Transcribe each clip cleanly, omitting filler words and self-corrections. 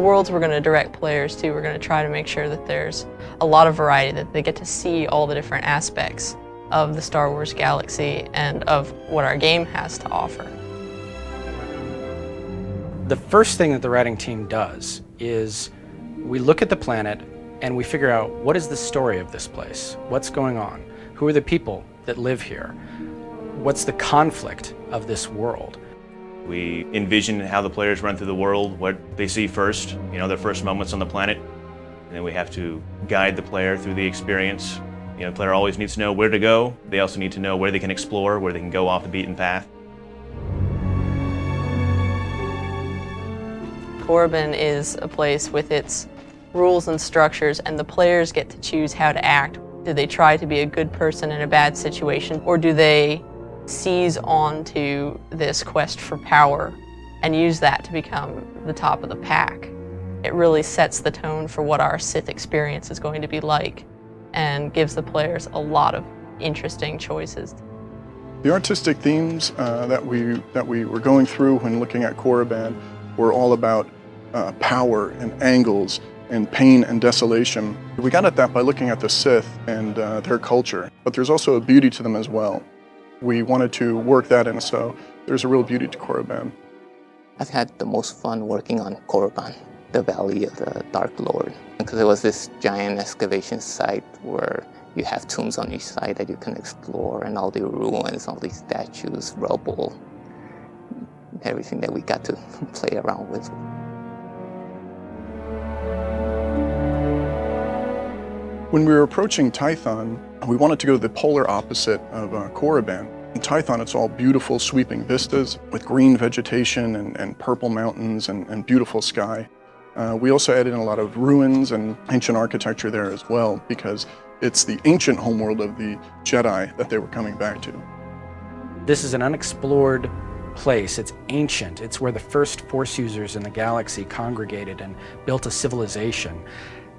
worlds we're going to direct players to, we're going to try to make sure that there's a lot of variety, that they get to see all the different aspects of the Star Wars galaxy and of what our game has to offer. The first thing that the writing team does is we look at the planet and we figure out what is the story of this place, what's going on, who are the people that live here, what's the conflict of this world. We envision how the players run through the world, what they see first, their first moments on the planet, and then we have to guide the player through the experience. The player always needs to know where to go. They also need to know where they can explore, where they can go off the beaten path. Korriban is a place with its rules and structures, and the players get to choose how to act. Do they try to be a good person in a bad situation, or do they seize on to this quest for power and use that to become the top of the pack? It really sets the tone for what our Sith experience is going to be like and gives the players a lot of interesting choices. The artistic themes that we were going through when looking at Korriban were all about power and angles and pain and desolation. We got at that by looking at the Sith and their culture, but there's also a beauty to them as well. We wanted to work that in, so there's a real beauty to Korriban. I've had the most fun working on Korriban, the Valley of the Dark Lord, because it was this giant excavation site where you have tombs on each side that you can explore, and all the ruins, all these statues, rubble, everything that we got to play around with. When we were approaching Tython, we wanted to go to the polar opposite of Korriban. In Tython, it's all beautiful sweeping vistas with green vegetation and purple mountains and beautiful sky. We also added in a lot of ruins and ancient architecture there as well, because it's the ancient homeworld of the Jedi that they were coming back to. This is an unexplored place. It's ancient. It's where the first Force users in the galaxy congregated and built a civilization,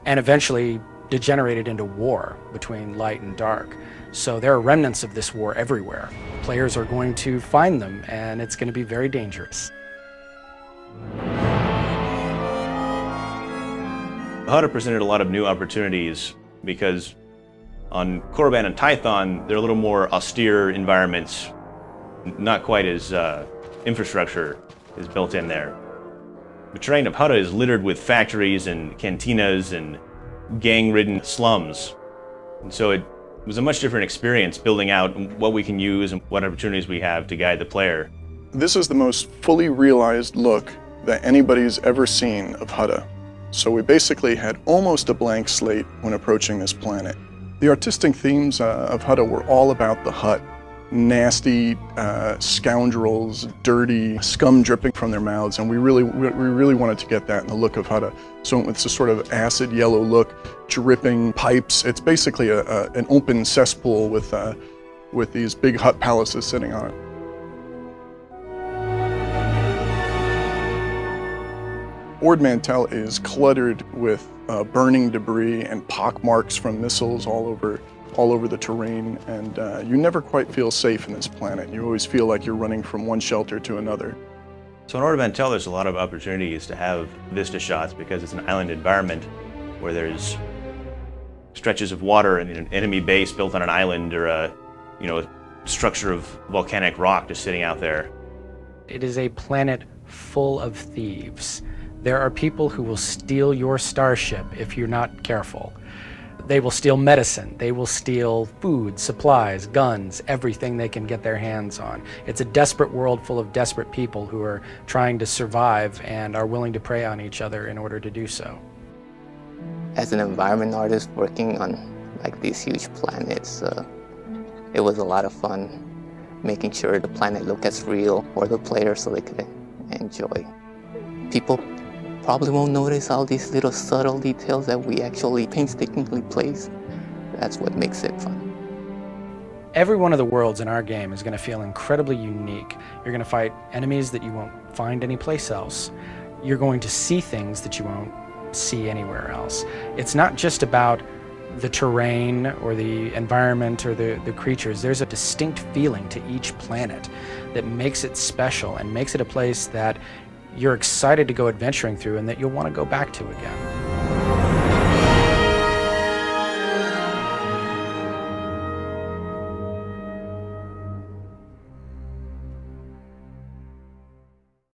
and eventually degenerated into war between light and dark. So there are remnants of this war everywhere. Players are going to find them, and it's going to be very dangerous. Hutta presented a lot of new opportunities because on Korriban and Tython, they're a little more austere environments, not quite as infrastructure is built in there. The terrain of Hutta is littered with factories and cantinas and gang-ridden slums. And so it was a much different experience building out what we can use and what opportunities we have to guide the player. This is the most fully realized look that anybody's ever seen of Hutta. So we basically had almost a blank slate when approaching this planet. The artistic themes of Hutta were all about the Hutt. Nasty scoundrels, dirty scum dripping from their mouths, and we really wanted to get that in the look of Hutta. So it's a sort of acid yellow look, dripping pipes. It's basically an open cesspool with these big Hutt palaces sitting on it. Ord Mantell is cluttered with burning debris and pockmarks from missiles all over the terrain, and you never quite feel safe in this planet. You always feel like you're running from one shelter to another. So in Ord Mantell, there's a lot of opportunities to have vista shots because it's an island environment where there's stretches of water and an enemy base built on an island, or a structure of volcanic rock just sitting out there. It is a planet full of thieves. There are people who will steal your starship if you're not careful. They will steal medicine, they will steal food, supplies, guns, everything they can get their hands on. It's a desperate world full of desperate people who are trying to survive and are willing to prey on each other in order to do so. As an environment artist working on these huge planets, it was a lot of fun making sure the planet looked as real for the players so they could enjoy. People probably won't notice all these little subtle details that we actually painstakingly place. That's what makes it fun. Every one of the worlds in our game is going to feel incredibly unique. You're going to fight enemies that you won't find anyplace else. You're going to see things that you won't see anywhere else. It's not just about the terrain or the environment or the creatures. There's a distinct feeling to each planet that makes it special and makes it a place that you're excited to go adventuring through and that you'll want to go back to again.